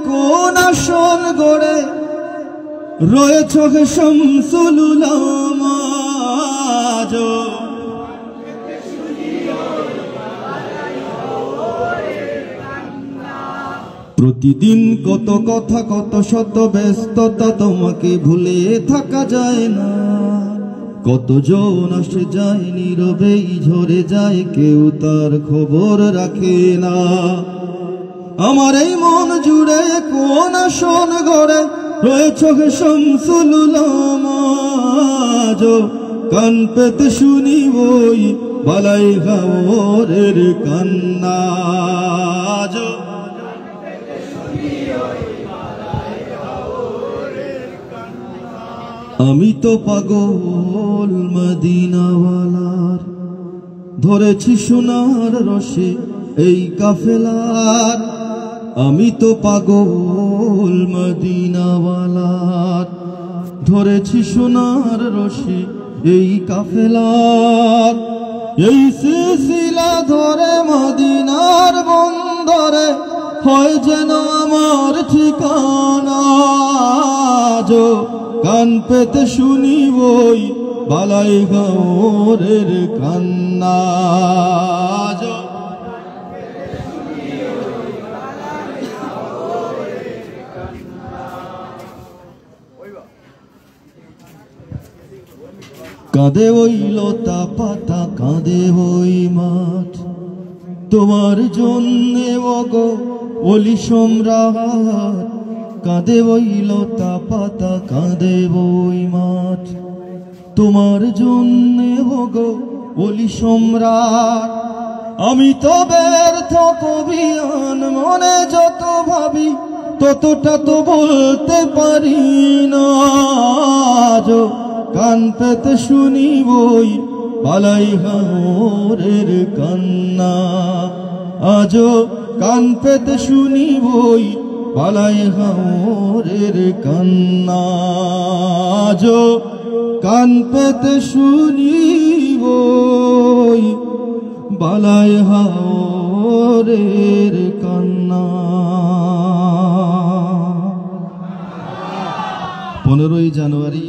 কোন আসন গড়ে রয়েছ হে শামসুল উলামা আজ প্রতিদিন কত কথা কত শত ব্যস্ততা তোমাকে ভুলে থাকা যায় না কতজন আসে যায় নীরবেই ঝরে যায় কেউ তার খবর রাখে না আমার এই মন জুড়ে কোন আসন গড়ে রয়েছ হে শামসুল উলামা আজ কান পেতে শুনি ওই বালাই গাওরের কান্না আজ আমি তো পাগল মদিনাওয়ালার ধরেছি সোনার রশি এই কাফেলার আমি তো পাগল মদিনাওয়ালার ধরেছি সোনার রশি এই কাফেলার এই সিলসিলা ধরে মদিনার বন্দরে হয় যেন আমার ঠিকানা আজ কান পেতে শুনি ওই বালাই গাওরের কান্না আজ কাঁদে ওই লতা পাতা কাঁদে ওই মাঠ তোমার জন্যে ওগো ওলি সম্রাট কাঁদে ওই লতা পাতা কাঁদে ওই মাঠ তোমার জন্যে ওগো ওলি সম্রাট আমি তো ব্যর্থ কবিয়ান মনে যত ভাবি ততটা তো বলতে পারি না আজ কান পেতে শুনি ওই বালাই গাওরের কান্না আজ কান পেতে শুনি ওই বালাই গাওরের কান্না আজ কান পেতে শুনি ওই বালাই গাওরের কান্না 15ই জানুয়ারি